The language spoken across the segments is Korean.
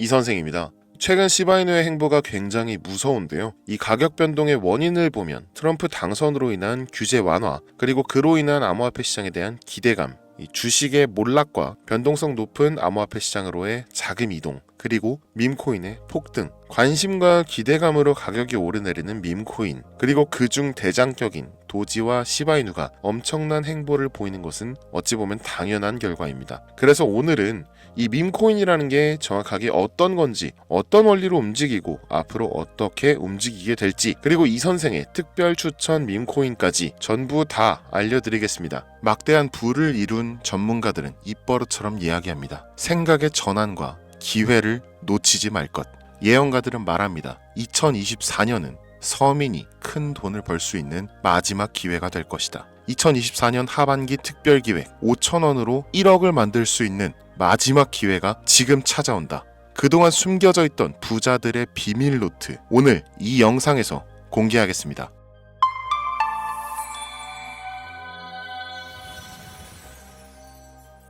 이 선생입니다. 최근 시바이누의 행보가 굉장히 무서운데요. 이 가격 변동의 원인을 보면 트럼프 당선으로 인한 규제 완화, 그리고 그로 인한 암호화폐 시장에 대한 기대감, 이 주식의 몰락과 변동성 높은 암호화폐 시장으로의 자금 이동, 그리고 밈코인의 폭등, 관심과 기대감으로 가격이 오르내리는 밈코인, 그리고 그중 대장격인 도지와 시바이누가 엄청난 행보를 보이는 것은 어찌 보면 당연한 결과입니다. 그래서 오늘은 이 밈코인이라는 게 정확하게 어떤 건지, 어떤 원리로 움직이고 앞으로 어떻게 움직이게 될지, 그리고 이 선생의 특별 추천 밈코인까지 전부 다 알려드리겠습니다. 막대한 부를 이룬 전문가들은 입버릇처럼 이야기합니다. 생각의 전환과 기회를 놓치지 말 것. 예언가들은 말합니다. 2024년은 서민이 큰 돈을 벌 수 있는 마지막 기회가 될 것이다. 2024년 하반기 특별기획 5,000원으로 1억을 만들 수 있는 마지막 기회가 지금 찾아온다. 그동안 숨겨져 있던 부자들의 비밀 노트, 오늘 이 영상에서 공개하겠습니다.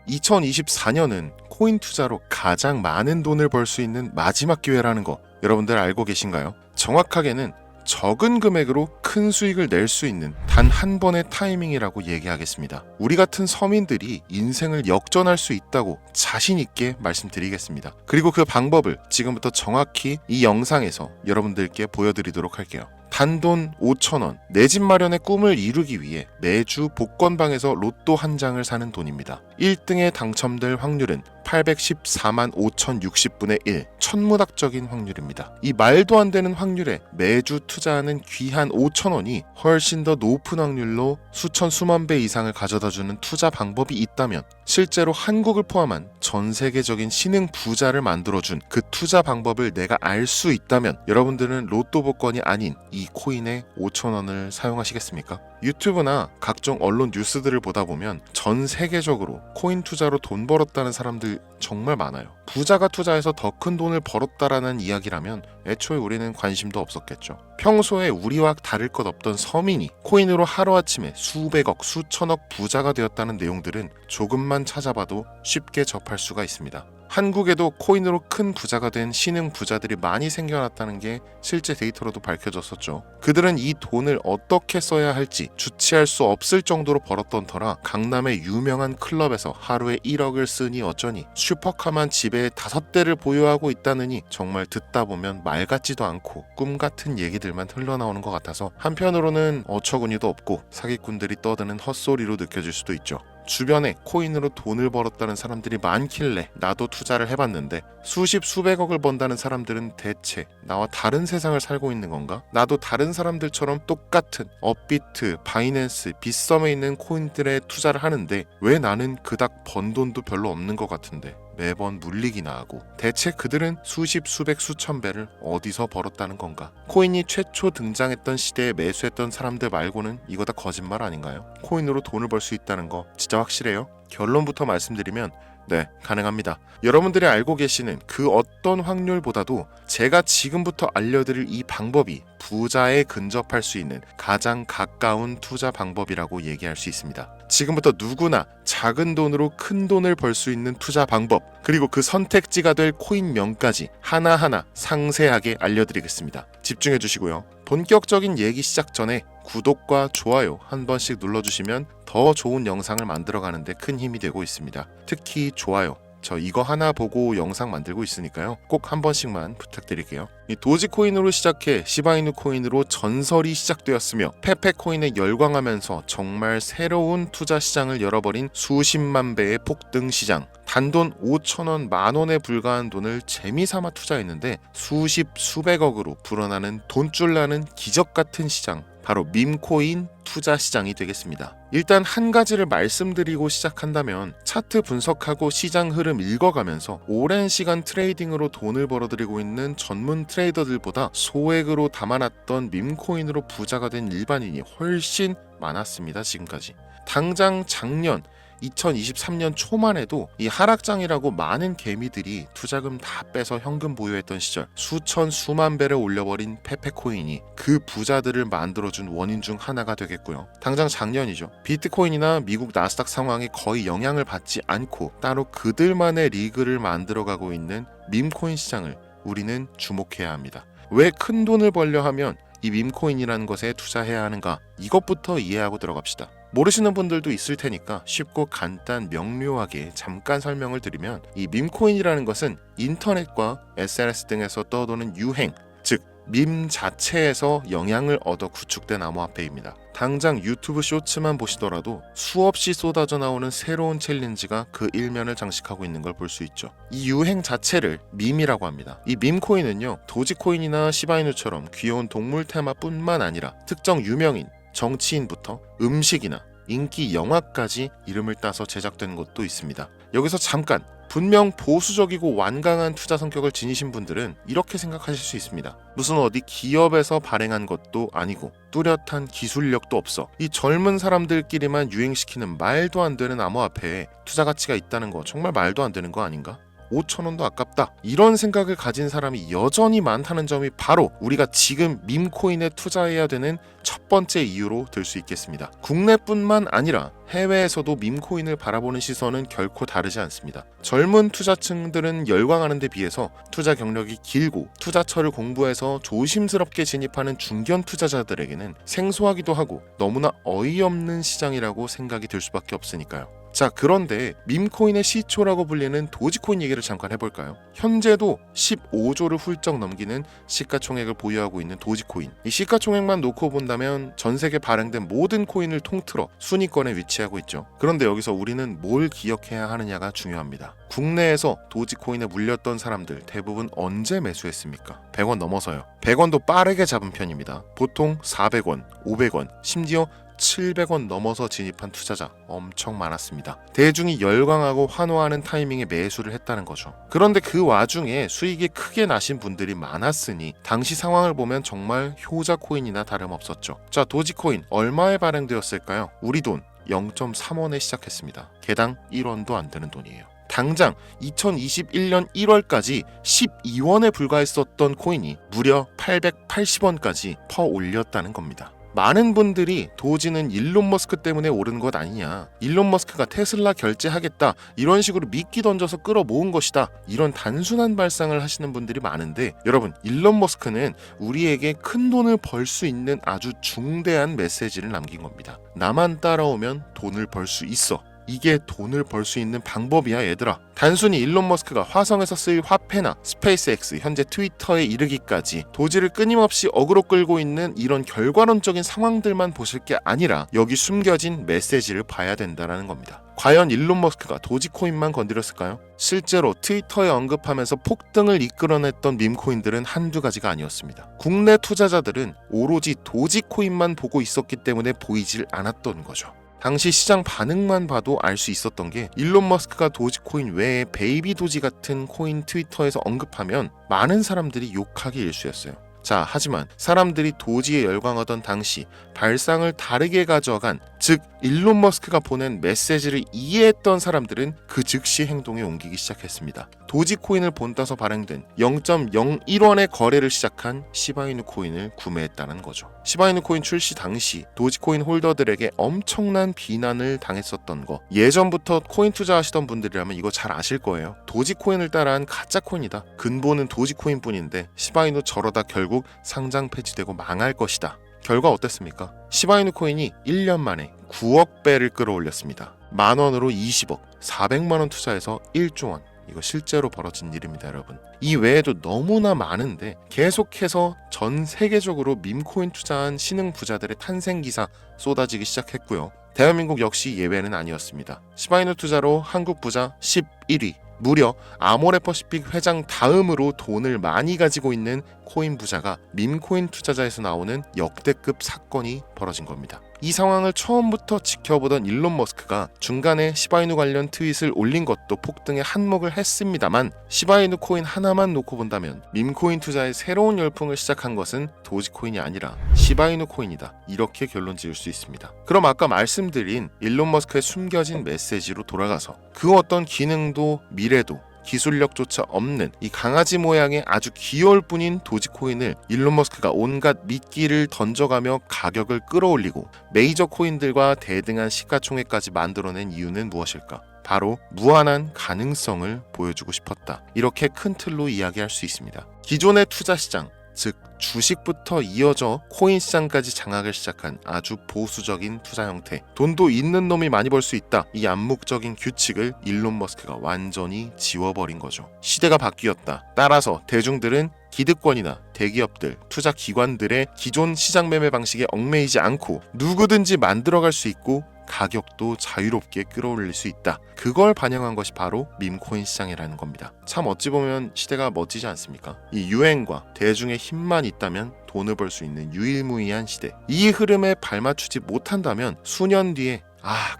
(2024년은) 코인 투자로 가장 많은 돈을 벌 수 있는 마지막 기회라는 거 여러분들 알고 계신가요? 정확하게는 적은 금액으로 큰 수익을 낼 수 있는 단 한 번의 타이밍이라고 얘기하겠습니다. 우리 같은 서민들이 인생을 역전할 수 있다고 자신 있게 말씀드리겠습니다. 그리고 그 방법을 지금부터 정확히 이 영상에서 여러분들께 보여드리도록 할게요. 단돈 5,000원, 내 집 마련의 꿈을 이루기 위해 매주 복권방에서 로또 한 장을 사는 돈입니다. 1등에 당첨될 확률은 814만 5,060분의 1, 천문학적인 확률입니다. 이 말도 안 되는 확률에 매주 투자하는 귀한 5,000원이 훨씬 더 높은 확률로 수천 수만 배 이상을 가져다주는 투자 방법이 있다면, 실제로 한국을 포함한 전 세계적인 신흥 부자를 만들어준 그 투자 방법을 내가 알 수 있다면 여러분들은 로또 복권이 아닌 이 코인의 5,000원을 사용하시겠습니까? 유튜브나 각종 언론 뉴스들을 보다 보면 전 세계적으로 코인 투자로 돈 벌었다는 사람들 정말 많아요. 부자가 투자해서 더 큰 돈을 벌었다라는 이야기라면 애초에 우리는 관심도 없었겠죠. 평소에 우리와 다를 것 없던 서민이 코인으로 하루아침에 수백억, 수천억 부자가 되었다는 내용들은 조금만 찾아봐도 쉽게 접할 수가 있습니다. 한국에도 코인으로 큰 부자가 된 신흥 부자들이 많이 생겨났다는 게 실제 데이터로도 밝혀졌었죠. 그들은 이 돈을 어떻게 써야 할지 주체할 수 없을 정도로 벌었던 터라 강남의 유명한 클럽에서 하루에 1억을 쓰니 어쩌니, 슈퍼카만 집에 5대를 보유하고 있다느니 정말 듣다 보면 말 같지도 않고 꿈 같은 얘기들만 흘러나오는 것 같아서 한편으로는 어처구니도 없고 사기꾼들이 떠드는 헛소리로 느껴질 수도 있죠. 주변에 코인으로 돈을 벌었다는 사람들이 많길래 나도 투자를 해봤는데 수십 수백억을 번다는 사람들은 대체 나와 다른 세상을 살고 있는 건가? 나도 다른 사람들처럼 똑같은 업비트, 바이낸스, 빗썸에 있는 코인들에 투자를 하는데 왜 나는 그닥 번 돈도 별로 없는 것 같은데 매번 물리기나 하고, 대체 그들은 수십, 수백, 수천 배를 어디서 벌었다는 건가? 코인이 최초 등장했던 시대에 매수했던 사람들 말고는 이거 다 거짓말 아닌가요? 코인으로 돈을 벌 수 있다는 거 진짜 확실해요? 결론부터 말씀드리면 네, 가능합니다. 여러분들이 알고 계시는 그 어떤 확률보다도 제가 지금부터 알려드릴 이 방법이 부자에 근접할 수 있는 가장 가까운 투자 방법이라고 얘기할 수 있습니다. 지금부터 누구나 작은 돈으로 큰 돈을 벌 수 있는 투자 방법, 그리고 그 선택지가 될 코인명까지 하나하나 상세하게 알려드리겠습니다. 집중해 주시고요. 본격적인 얘기 시작 전에 구독과 좋아요 한 번씩 눌러주시면 더 좋은 영상을 만들어가는데 큰 힘이 되고 있습니다. 특히 좋아요, 저 이거 하나 보고 영상 만들고 있으니까요. 꼭 한 번씩만 부탁드릴게요. 이 도지코인으로 시작해 시바이누 코인으로 전설이 시작되었으며 페페코인에 열광하면서 정말 새로운 투자 시장을 열어버린 수십만 배의 폭등 시장. 단돈 5,000원, 만원에 불과한 돈을 재미삼아 투자했는데 수십, 수백억으로 불어나는 돈줄 나는 기적 같은 시장, 바로 밈코인 투자 시장이 되겠습니다. 일단 한 가지를 말씀드리고 시작한다면, 차트 분석하고 시장 흐름 읽어가면서 오랜 시간 트레이딩으로 돈을 벌어들이고 있는 전문 트레이더들보다 소액으로 담아놨던 밈코인으로 부자가 된 일반인이 훨씬 많았습니다. 지금까지. 당장 작년 2023년 초만 해도 이 하락장이라고 많은 개미들이 투자금 다 빼서 현금 보유했던 시절 수천 수만 배를 올려버린 페페코인이 그 부자들을 만들어준 원인 중 하나가 되겠고요. 당장 작년이죠. 비트코인이나 미국 나스닥 상황에 거의 영향을 받지 않고 따로 그들만의 리그를 만들어가고 있는 밈코인 시장을 우리는 주목해야 합니다. 왜 큰 돈을 벌려 하면 이 밈코인이라는 것에 투자해야 하는가? 이것부터 이해하고 들어갑시다. 모르시는 분들도 있을 테니까 쉽고 간단 명료하게 잠깐 설명을 드리면 이 밈코인이라는 것은 인터넷과 SNS 등에서 떠도는 유행, 즉 밈 자체에서 영향을 얻어 구축된 암호화폐입니다. 당장 유튜브 쇼츠만 보시더라도 수없이 쏟아져 나오는 새로운 챌린지가 그 일면을 장식하고 있는 걸 볼 수 있죠. 이 유행 자체를 밈이라고 합니다. 이 밈코인은요, 도지코인이나 시바이누처럼 귀여운 동물 테마뿐만 아니라 특정 유명인, 정치인부터 음식이나 인기 영화까지 이름을 따서 제작된 것도 있습니다. 여기서 잠깐, 분명 보수적이고 완강한 투자 성격을 지니신 분들은 이렇게 생각하실 수 있습니다. 무슨 어디 기업에서 발행한 것도 아니고 뚜렷한 기술력도 없어. 이 젊은 사람들끼리만 유행시키는 말도 안 되는 암호화폐에 투자 가치가 있다는 거 정말 말도 안 되는 거 아닌가? 5,000원도 아깝다. 이런 생각을 가진 사람이 여전히 많다는 점이 바로 우리가 지금 밈코인에 투자해야 되는 첫 번째 이유로 들 수 있겠습니다. 국내뿐만 아니라 해외에서도 밈코인을 바라보는 시선은 결코 다르지 않습니다. 젊은 투자층들은 열광하는 데 비해서 투자 경력이 길고 투자처를 공부해서 조심스럽게 진입하는 중견 투자자들에게는 생소하기도 하고 너무나 어이없는 시장이라고 생각이 들 수밖에 없으니까요. 자, 그런데 밈코인의 시초라고 불리는 도지코인 얘기를 잠깐 해볼까요? 현재도 15조를 훌쩍 넘기는 시가총액을 보유하고 있는 도지코인. 이 시가총액만 놓고 본다면 전 세계 발행된 모든 코인을 통틀어 순위권에 위치하고 있죠. 그런데 여기서 우리는 뭘 기억해야 하느냐가 중요합니다. 국내에서 도지코인에 물렸던 사람들 대부분 언제 매수했습니까? 100원 넘어서요. 100원도 빠르게 잡은 편입니다. 보통 400원, 500원, 심지어 700원 넘어서 진입한 투자자 엄청 많았습니다. 대중이 열광하고 환호하는 타이밍에 매수를 했다는 거죠. 그런데 그 와중에 수익이 크게 나신 분들이 많았으니 당시 상황을 보면 정말 효자 코인이나 다름없었죠. 자, 도지코인 얼마에 발행되었을까요? 우리 돈 0.3원에 시작했습니다. 개당 1원도 안 되는 돈이에요. 당장 2021년 1월까지 12원에 불과했었던 코인이 무려 880원까지 퍼 올렸다는 겁니다. 많은 분들이 도지는 일론 머스크 때문에 오른 것 아니냐, 일론 머스크가 테슬라 결제하겠다 이런 식으로 미끼 던져서 끌어모은 것이다, 이런 단순한 발상을 하시는 분들이 많은데, 여러분, 일론 머스크는 우리에게 큰 돈을 벌 수 있는 아주 중대한 메시지를 남긴 겁니다. 나만 따라오면 돈을 벌 수 있어. 이게 돈을 벌 수 있는 방법이야, 얘들아. 단순히 일론 머스크가 화성에서 쓸 화폐나 스페이스X, 현재 트위터에 이르기까지 도지를 끊임없이 어그로 끌고 있는 이런 결과론적인 상황들만 보실 게 아니라 여기 숨겨진 메시지를 봐야 된다는 겁니다. 과연 일론 머스크가 도지코인만 건드렸을까요? 실제로 트위터에 언급하면서 폭등을 이끌어냈던 밈코인들은 한두 가지가 아니었습니다. 국내 투자자들은 오로지 도지코인만 보고 있었기 때문에 보이질 않았던 거죠. 당시 시장 반응만 봐도 알 수 있었던 게, 일론 머스크가 도지코인 외에 베이비 도지 같은 코인 트위터에서 언급하면 많은 사람들이 욕하기 일쑤였어요. 자, 하지만 사람들이 도지에 열광하던 당시 발상을 다르게 가져간, 즉 일론 머스크가 보낸 메시지를 이해했던 사람들은 그 즉시 행동에 옮기기 시작했습니다. 도지코인을 본따서 발행된 0.01원의 거래를 시작한 시바이누 코인을 구매했다는 거죠. 시바이누 코인 출시 당시 도지코인 홀더들에게 엄청난 비난을 당했었던 거, 예전부터 코인 투자하시던 분들이라면 이거 잘 아실 거예요. 도지코인을 따라한 가짜 코인이다. 근본은 도지코인 뿐인데 시바이누 저러다 결국 상장 폐지되고 망할 것이다. 결과 어땠습니까? 시바이누 코인이 1년 만에 9억 배를 끌어올렸습니다. 만원으로 20억, 400만원 투자해서 1조 원. 이거 실제로 벌어진 일입니다, 여러분. 이 외에도 너무나 많은데 계속해서 전 세계적으로 밈코인 투자한 신흥 부자들의 탄생 기사 쏟아지기 시작했고요. 대한민국 역시 예외는 아니었습니다. 시바이누 투자로 한국 부자 11위. 무려 아모레퍼시픽 회장 다음으로 돈을 많이 가지고 있는 코인 부자가 밈코인 투자자에서 나오는 역대급 사건이 벌어진 겁니다. 이 상황을 처음부터 지켜보던 일론 머스크가 중간에 시바이누 관련 트윗을 올린 것도 폭등에 한몫을 했습니다만, 시바이누 코인 하나만 놓고 본다면 밈코인 투자의 새로운 열풍을 시작한 것은 도지코인이 아니라 시바이누 코인이다, 이렇게 결론 지을 수 있습니다. 그럼 아까 말씀드린 일론 머스크의 숨겨진 메시지로 돌아가서 그 어떤 기능도 미래도 기술력조차 없는 이 강아지 모양의 아주 귀여울 뿐인 도지코인을 일론 머스크가 온갖 미끼를 던져가며 가격을 끌어올리고 메이저 코인들과 대등한 시가총액까지 만들어낸 이유는 무엇일까? 바로 무한한 가능성을 보여주고 싶었다, 이렇게 큰 틀로 이야기할 수 있습니다. 기존의 투자 시장, 즉 주식부터 이어져 코인 시장까지 장악을 시작한 아주 보수적인 투자 형태, 돈도 있는 놈이 많이 벌 수 있다, 이 암묵적인 규칙을 일론 머스크가 완전히 지워버린 거죠. 시대가 바뀌었다. 따라서 대중들은 기득권이나 대기업들, 투자 기관들의 기존 시장 매매 방식에 얽매이지 않고 누구든지 만들어갈 수 있고 가격도 자유롭게 끌어올릴 수 있다. 그걸 반영한 것이 바로 밈코인 시장이라는 겁니다. 참 어찌 보면 시대가 멋지지 않습니까? 이 유행과 대중의 힘만 있다면 돈을 벌 수 있는 유일무이한 시대. 이 흐름에 발맞추지 못한다면 수년 뒤에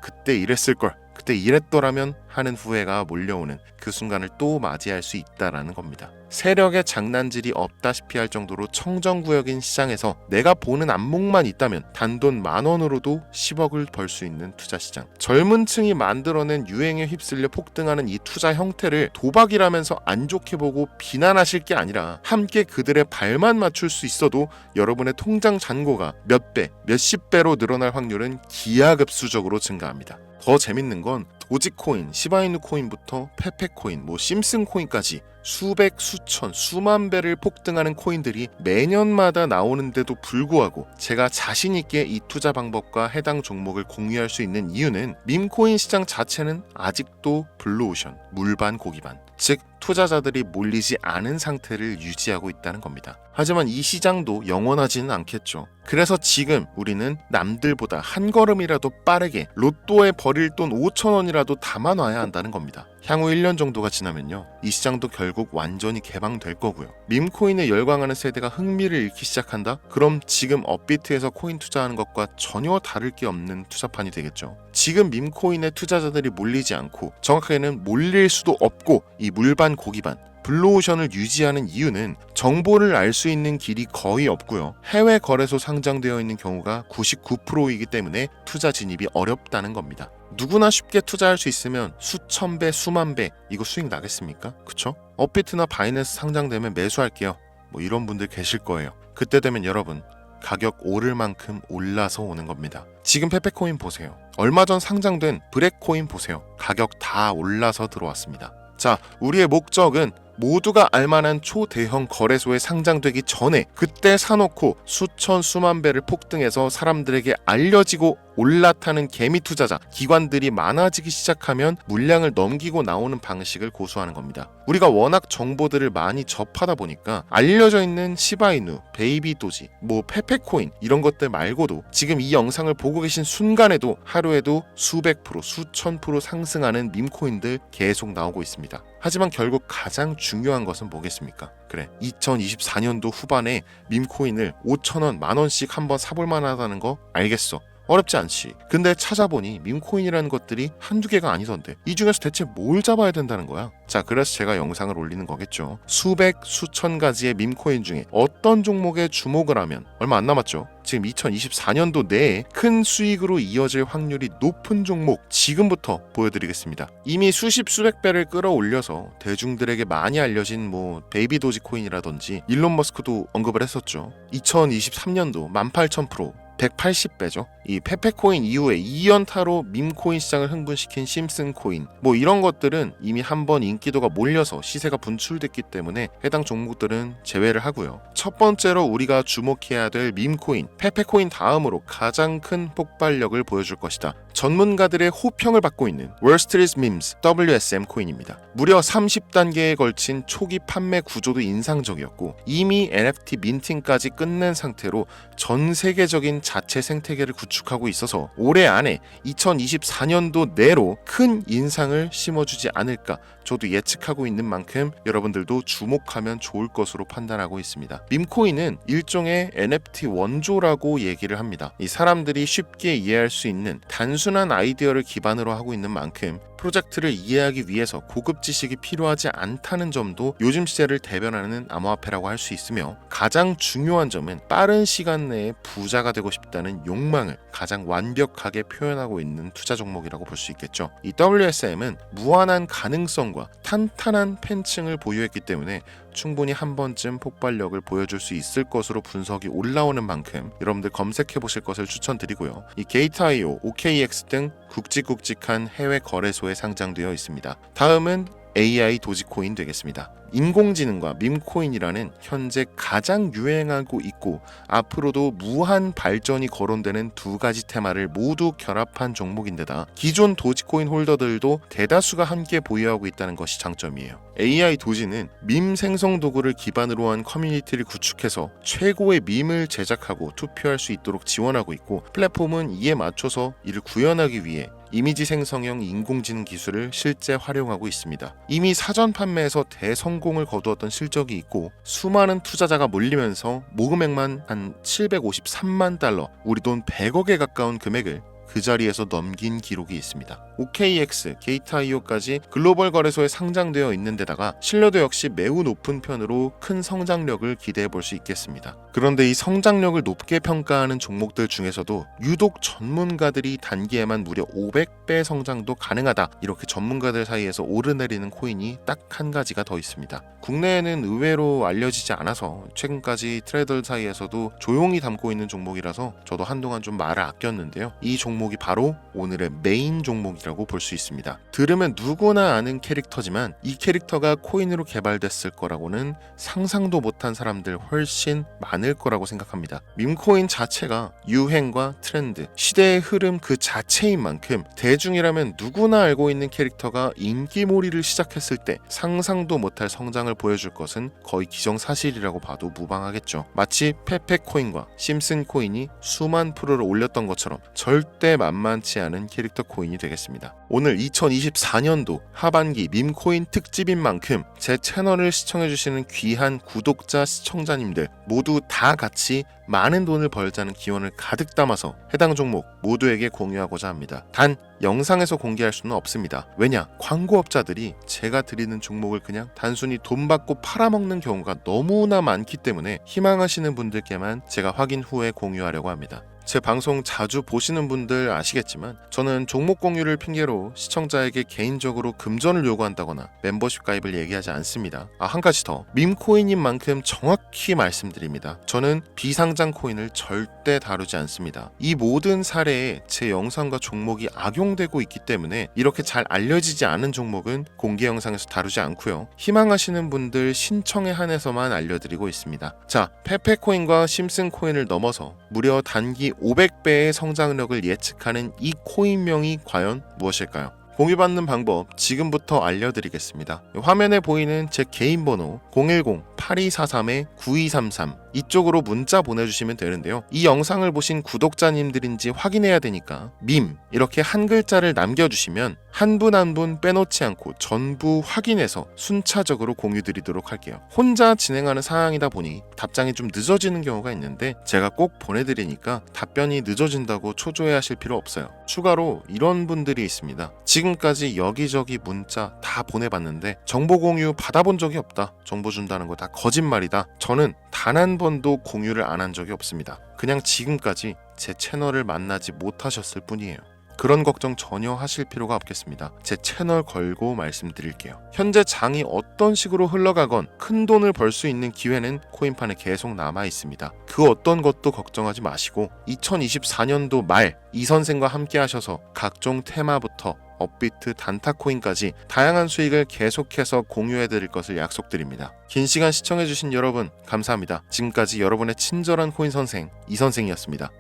그때 이랬을걸, 그때 이랬더라면 하는 후회가 몰려오는 그 순간을 또 맞이할 수 있다라는 겁니다. 세력의 장난질이 없다시피 할 정도로 청정구역인 시장에서 내가 보는 안목만 있다면 단돈 10,000원으로도 10억을 벌 수 있는 투자 시장. 젊은 층이 만들어낸 유행에 휩쓸려 폭등하는 이 투자 형태를 도박이라면서 안 좋게 보고 비난하실 게 아니라 함께 그들의 발만 맞출 수 있어도 여러분의 통장 잔고가 몇 배, 몇십 배로 늘어날 확률은 기하급수적으로 증가합니다. 더 재밌는 건 도지코인, 시바이누 코인부터 페페코인, 심슨 코인까지 수백, 수천, 수만 배를 폭등하는 코인들이 매년마다 나오는데도 불구하고 제가 자신있게 이 투자 방법과 해당 종목을 공유할 수 있는 이유는 밈코인 시장 자체는 아직도 블루오션, 물반 고기반, 즉 투자자들이 몰리지 않은 상태를 유지하고 있다는 겁니다. 하지만 이 시장도 영원하지는 않겠죠. 그래서 지금 우리는 남들보다 한 걸음이라도 빠르게 로또에 버릴 돈 5,000원이라도 담아놔야 한다는 겁니다. 향후 1년 정도가 지나면요, 이 시장도 결국 완전히 개방될 거고요. 밈코인에 열광하는 세대가 흥미를 잃기 시작한다? 그럼 지금 업비트에서 코인 투자하는 것과 전혀 다를 게 없는 투자판이 되겠죠. 지금 밈코인에 투자자들이 몰리지 않고, 정확하게는 몰릴 수도 없고, 이 물반 고기반 블루오션을 유지하는 이유는 정보를 알 수 있는 길이 거의 없고요, 해외 거래소 상장되어 있는 경우가 99%이기 때문에 투자 진입이 어렵다는 겁니다. 누구나 쉽게 투자할 수 있으면 수천 배, 수만 배 이거 수익 나겠습니까? 그쵸? 업비트나 바이낸스 상장되면 매수할게요, 이런 분들 계실 거예요. 그때 되면 여러분, 가격 오를 만큼 올라서 오는 겁니다. 지금 페페코인 보세요. 얼마 전 상장된 브렉코인 보세요. 가격 다 올라서 들어왔습니다. 자, 우리의 목적은 모두가 알만한 초대형 거래소에 상장되기 전에 그때 사놓고 수천 수만 배를 폭등해서 사람들에게 알려지고 올라타는 개미 투자자, 기관들이 많아지기 시작하면 물량을 넘기고 나오는 방식을 고수하는 겁니다. 우리가 워낙 정보들을 많이 접하다 보니까 알려져 있는 시바이누, 베이비도지, 페페코인 이런 것들 말고도 지금 이 영상을 보고 계신 순간에도 하루에도 수백 프로, 수천 프로 상승하는 밈코인들 계속 나오고 있습니다. 하지만 결국 가장 중요한 것은 뭐겠습니까? 그래, 2024년도 후반에 밈코인을 5,000원, 만원씩 한번 사볼 만하다는 거 알겠어. 어렵지 않지. 근데 찾아보니 밈코인이라는 것들이 한두 개가 아니던데 이 중에서 대체 뭘 잡아야 된다는 거야? 자, 그래서 제가 영상을 올리는 거겠죠. 수백, 수천 가지의 밈코인 중에 어떤 종목에 주목을 하면, 얼마 안 남았죠? 지금 2024년도 내에 큰 수익으로 이어질 확률이 높은 종목 지금부터 보여드리겠습니다. 이미 수십 수백 배를 끌어올려서 대중들에게 많이 알려진 베이비 도지 코인이라든지 일론 머스크도 언급을 했었죠. 2023년도 18,000%, 180배죠. 이 페페코인 이후에 2연타로 밈코인 시장을 흥분시킨 심슨 코인, 이런 것들은 이미 한번 인기도가 몰려서 시세가 분출됐기 때문에 해당 종목들은 제외를 하고요. 첫 번째로 우리가 주목해야 될 밈코인, 페페코인 다음으로 가장 큰 폭발력을 보여줄 것이다. 전문가들의 호평을 받고 있는 월스트리트 밈스 WSM 코인입니다. 무려 30단계에 걸친 초기 판매 구조도 인상적이었고 이미 NFT 민팅까지 끝낸 상태로 전 세계적인 자체 생태계를 구축하고 있어서 올해 안에 2024년도 내로 큰 인상을 심어주지 않을까 저도 예측하고 있는 만큼 여러분들도 주목하면 좋을 것으로 판단하고 있습니다. 밈코인은 일종의 NFT 원조라고 얘기를 합니다. 이 사람들이 쉽게 이해할 수 있는 단순한 아이디어를 기반으로 하고 있는 만큼 프로젝트를 이해하기 위해서 고급 지식이 필요하지 않다는 점도 요즘 시대를 대변하는 암호화폐라고 할 수 있으며 가장 중요한 점은 빠른 시간 내에 부자가 되고 싶다는 욕망을 가장 완벽하게 표현하고 있는 투자 종목이라고 볼 수 있겠죠. 이 WSM은 무한한 가능성과 탄탄한 팬층을 보유했기 때문에 충분히 한 번쯤 폭발력을 보여줄 수 있을 것으로 분석이 올라오는 만큼 여러분들 검색해 보실 것을 추천드리고요. 이 게이트.io, OKX 등 굵직굵직한 해외 거래소에 상장되어 있습니다. 다음은 AI 도지코인 되겠습니다. 인공지능과 밈코인이라는 현재 가장 유행하고 있고 앞으로도 무한 발전이 거론되는 두 가지 테마를 모두 결합한 종목인데다 기존 도지코인 홀더들도 대다수가 함께 보유하고 있다는 것이 장점이에요. AI 도지는 밈 생성 도구를 기반으로 한 커뮤니티를 구축해서 최고의 밈을 제작하고 투표할 수 있도록 지원하고 있고 플랫폼은 이에 맞춰서 이를 구현하기 위해 이미지 생성형 인공지능 기술을 실제 활용하고 있습니다. 이미 사전 판매에서 대성공을 거두었던 실적이 있고 수많은 투자자가 몰리면서 모금액만 한 753만 달러, 우리 돈 100억에 가까운 금액을 그 자리에서 넘긴 기록이 있습니다. OKX, 게이트.io까지 글로벌 거래소에 상장되어 있는 데다가 신뢰도 역시 매우 높은 편으로 큰 성장력을 기대해 볼 수 있겠습니다. 그런데 이 성장력을 높게 평가하는 종목들 중에서도 유독 전문가들이 단기에만 무려 500배 성장도 가능하다 이렇게 전문가들 사이에서 오르내리는 코인이 딱 한 가지가 더 있습니다. 국내에는 의외로 알려지지 않아서 최근까지 트레이더 사이에서도 조용히 담고 있는 종목이라서 저도 한동안 좀 말을 아꼈는데요. 이 종목이 바로 오늘의 메인 종목이라고 볼 수 있습니다. 들으면 누구나 아는 캐릭터지만 이 캐릭터가 코인으로 개발됐을 거라고는 상상도 못한 사람들 훨씬 많을 거라고 생각합니다. 밈코인 자체가 유행과 트렌드, 시대의 흐름 그 자체인 만큼 대중이라면 누구나 알고 있는 캐릭터가 인기몰이를 시작했을 때 상상도 못할 성장을 보여줄 것은 거의 기정사실이라고 봐도 무방하겠죠. 마치 페페코인과 심슨코인이 수만 프로를 올렸던 것처럼 절대 만만치 않은 캐릭터 코인이 되겠습니다. 오늘 2024년도 하반기 밈코인 특집인 만큼 제 채널을 시청해주시는 귀한 구독자, 시청자님들 모두 다 같이 많은 돈을 벌자는 기원을 가득 담아서 해당 종목 모두에게 공유하고자 합니다. 단 영상에서 공개할 수는 없습니다. 왜냐? 광고업자들이 제가 드리는 종목을 그냥 단순히 돈 받고 팔아먹는 경우가 너무나 많기 때문에 희망하시는 분들께만 제가 확인 후에 공유하려고 합니다. 제 방송 자주 보시는 분들 아시겠지만 저는 종목 공유를 핑계로 시청자에게 개인적으로 금전을 요구한다거나 멤버십 가입을 얘기하지 않습니다. 한 가지 더, 밈코인인 만큼 정확히 말씀드립니다. 저는 비상장 코인을 절대 다루지 않습니다. 이 모든 사례에 제 영상과 종목이 악용되고 있기 때문에 이렇게 잘 알려지지 않은 종목은 공개 영상에서 다루지 않고요. 희망하시는 분들 신청에 한해서만 알려드리고 있습니다. 자, 페페코인과 심슨코인을 넘어서 무려 단기 500배의 성장력을 예측하는 이 코인명이 과연 무엇일까요? 공유받는 방법 지금부터 알려드리겠습니다. 화면에 보이는 제 개인 번호 010-8243-9233 이쪽으로 문자 보내주시면 되는데요. 이 영상을 보신 구독자님들인지 확인해야 되니까 밈 이렇게 한 글자를 남겨주시면 한 분 한 분 빼놓지 않고 전부 확인해서 순차적으로 공유드리도록 할게요. 혼자 진행하는 사항이다 보니 답장이 좀 늦어지는 경우가 있는데 제가 꼭 보내드리니까 답변이 늦어진다고 초조해하실 필요 없어요. 추가로 이런 분들이 있습니다. 지금까지 여기저기 문자 다 보내봤는데 정보 공유 받아본 적이 없다. 정보 준다는 거 다 거짓말이다. 저는 단 한 번도 공유를 안 한 적이 없습니다. 그냥 지금까지 제 채널을 만나지 못하셨을 뿐이에요. 그런 걱정 전혀 하실 필요가 없겠습니다. 제 채널 걸고 말씀드릴게요. 현재 장이 어떤 식으로 흘러가건 큰 돈을 벌 수 있는 기회는 코인판에 계속 남아 있습니다. 그 어떤 것도 걱정하지 마시고 2024년도 말 이 선생과 함께 하셔서 각종 테마부터 업비트, 단타코인까지 다양한 수익을 계속해서 공유해드릴 것을 약속드립니다. 긴 시간 시청해주신 여러분 감사합니다. 지금까지 여러분의 친절한 코인 선생 이선생이었습니다.